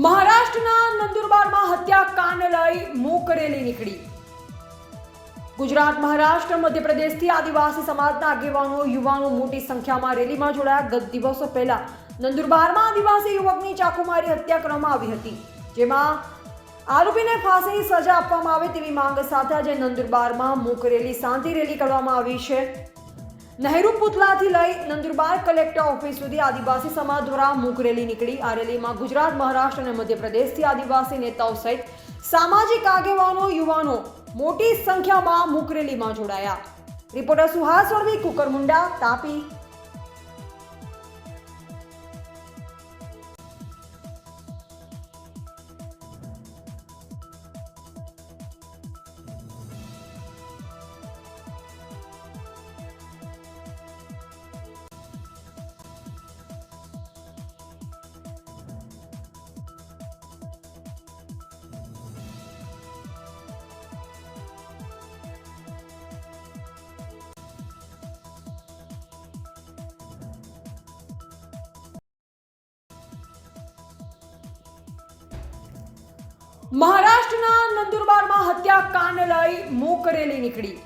મહારાષ્ટ્રના નંદુરબારમાં હત્યાકાંડ લઈ મૂક રેલી નીકળી। ગુજરાત, મહારાષ્ટ્ર, મધ્યપ્રદેશથી આદિવાસી સમાજના આગેવાનો, યુવાનો મોટી સંખ્યામાં રેલીમાં જોડાયા। ગત દિવસો પહેલા નંદુરબારમાં આદિવાસી યુવકની ચાકુમારી હત્યા કરવામાં આવી હતી, જેમાં આરોપીને ફાંસીની સજા આપવામાં આવે તેવી માંગ સાથે આજે નંદુરબારમાં મૂક રેલી, શાંતિ રેલી કરવામાં આવી છે। નહેરુ પુતલાથી લઈ નંદુરબાર કલેક્ટર ઓફિસ સુધી આદિવાસી સમાજ દ્વારા મૂક રેલી નીકળી। આ રેલીમાં ગુજરાત, મહારાષ્ટ્ર અને મધ્યપ્રદેશથી આદિવાસી નેતાઓ સહિત સામાજિક આગેવાનો, યુવાનો મોટી સંખ્યામાં મૂક રેલીમાં જોડાયા। રિપોર્ટર સુહાસ વળવી, કુકરમુંડા, તાપી। મહારાષ્ટ્રના નંદુરબારમાં હત્યાકાંડ લઈ મૂક રેલી નીકળી।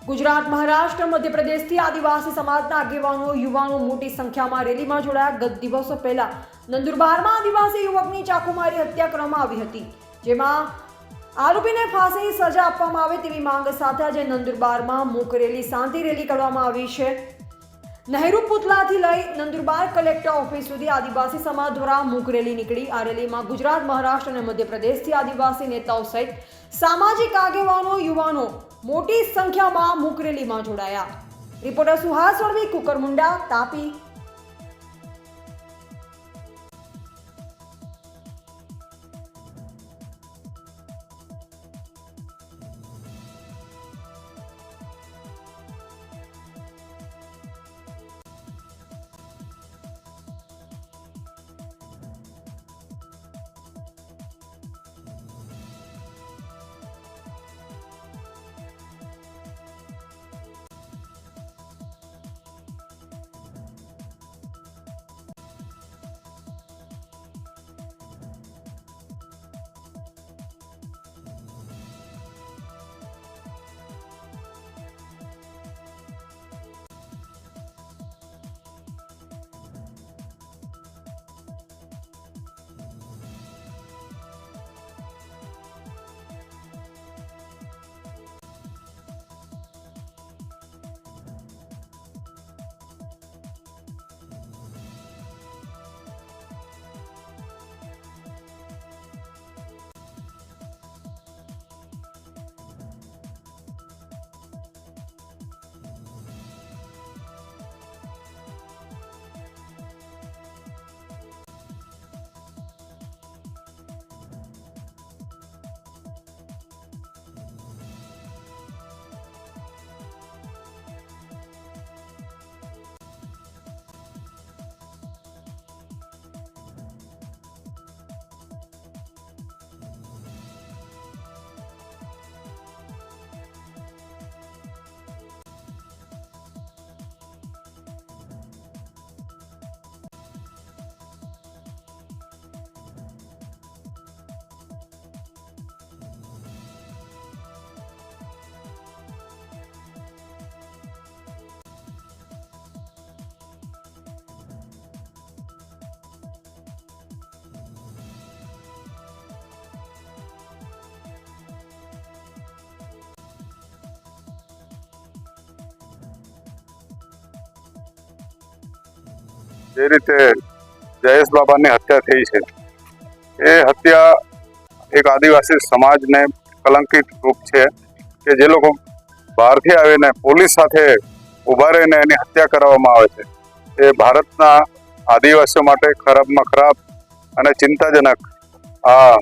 ગુજરાત, મહારાષ્ટ્ર, મધ્યપ્રદેશથી આદિવાસી સમાજના આગેવાનો, યુવાનો મોટી સંખ્યામાં રેલીમાં જોડાયા। ગત દિવસો પહેલા નંદુરબારમાં આદિવાસી યુવકની ચાકુમારી હત્યા કરવામાં આવી હતી, જેમાં આરોપીને ફાંસીની સજા આપવામાં આવે તેવી માંગ સાથે આજે નંદુરબારમાં મૂક રેલી, શાંતિ રેલી કરવામાં આવી છે। નહેરુ પુતલાથી લઈ નંદુરબાર કલેક્ટર ઓફિસ સુધી આદિવાસી સમાજ દ્વારા મૂક રેલી નીકળી। આ રેલીમાં ગુજરાત, મહારાષ્ટ્ર અને મધ્યપ્રદેશથી આદિવાસી નેતાઓ સહિત સામાજિક આગેવાનો, યુવાનો મોટી સંખ્યામાં મૂક રેલીમાં જોડાયા। રિપોર્ટર સુહાસ વળવી, કુકરમુંડા, તાપી। જે રીતે જયેશ બાબાની હત્યા થઈ છે, એ હત્યા એક આદિવાસી સમાજને કલંકિત રૂપ છે કે જે લોકો બહારથી આવીને પોલીસ સાથે ઊભા રહીને એની હત્યા કરવામાં આવે છે, એ ભારતના આદિવાસીઓ માટે ખરાબમાં ખરાબ અને ચિંતાજનક આ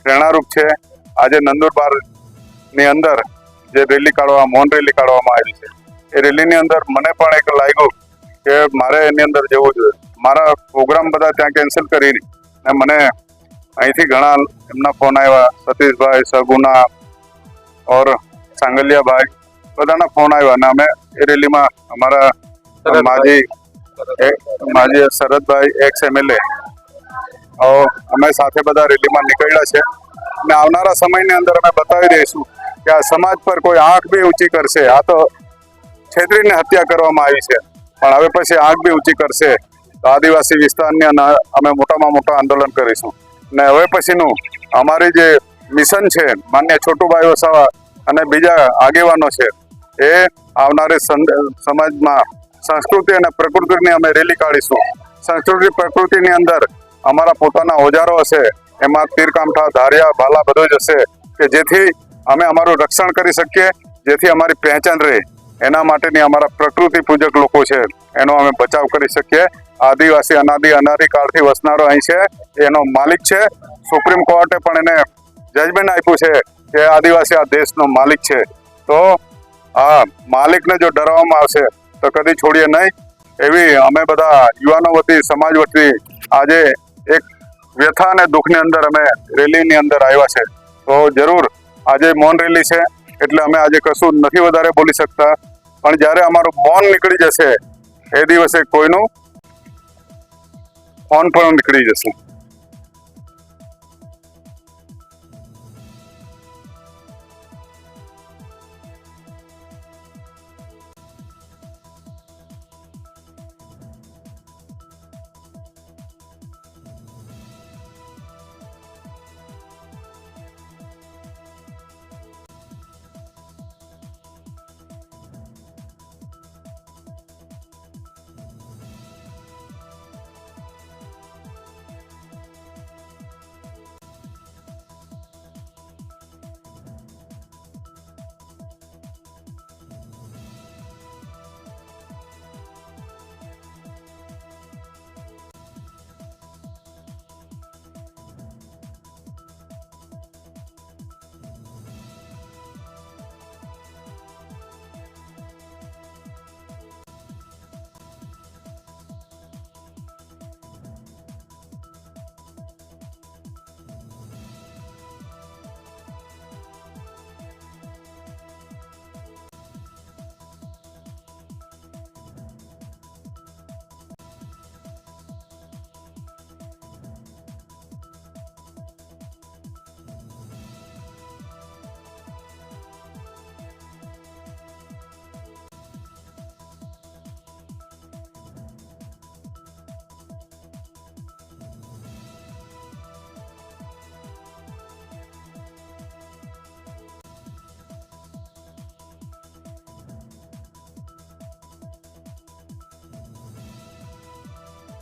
પ્રેરણારૂપ છે। આજે નંદુરબારની અંદર જે રેલી મૌન રેલી કાઢવામાં આવી છે, એ રેલીની અંદર મને પણ એક લાગ્યું કે મારે એની અંદર જવું જોઈએ। મારા પ્રોગ્રામ બધા ત્યાં કેન્સલ કરીને મને અહીંથી ઘણા એમના ફોન આવ્યા, સતીશભાઈ, સગુના ઓર સાંગલિયાભાઈ, બધાના ફોન આવ્યા અને અમે એ રેલીમાં અમારા માજી શરદભાઈ, એક્સ MLA અમે સાથે બધા રેલીમાં નીકળ્યા છે અને આવનારા સમયની અંદર અમે બતાવી દઈશું કે આ સમાજ પર કોઈ આંખ બી ઊંચી કરશે. આ તો છેતરીને હત્યા કરવામાં આવી છે, પણ હવે પછી આંખ બી ઊંચી કરશે તો આદિવાસી વિસ્તારની અમે મોટામાં મોટા આંદોલન કરીશું. ને હવે પછીનું અમારી જે મિશન છે, માન્ય છોટુભાઈ વસાવા અને બીજા આગેવાનો છે, એ આવનારી સમાજમાં સંસ્કૃતિ અને પ્રકૃતિની અમે રેલી કાઢીશું. સંસ્કૃતિ પ્રકૃતિની અંદર અમારા પોતાના ઓજારો હશે, એમાં તીરકામઠા, ધારિયા, ભાલા બધું જ હશે કે જેથી અમે અમારું રક્ષણ કરી શકીએ, જેથી અમારી પહેચાન રહે. એના માટેની અમારા પ્રકૃતિ પૂજક લોકો છે, એનો અમે બચાવ કરી શકીએ. આદિવાસી અનાદિ કાળથી વસનારો અહીં છે, એનો માલિક છે. સુપ્રીમ કોર્ટે પણ એને જજમેન્ટ આપ્યું છે કે આદિવાસી આ દેશનો માલિક છે. તો આ માલિકને જો ડરાવવામાં આવશે તો કદી છોડીએ નહીં. એવી અમે બધા યુવાનો વતી, સમાજ વતી આજે એક વ્યથા અને દુઃખની અંદર અમે રેલીની અંદર આવ્યા છે. તો જરૂર આજે મૌન રેલી છે એટલે અમે આજે કશું નથી વધારે બોલી શકતા, પણ જ્યારે અમારું મૌન નીકળી જશે એ દિવસે કોઈનું ફોન પણ નીકળી જશે.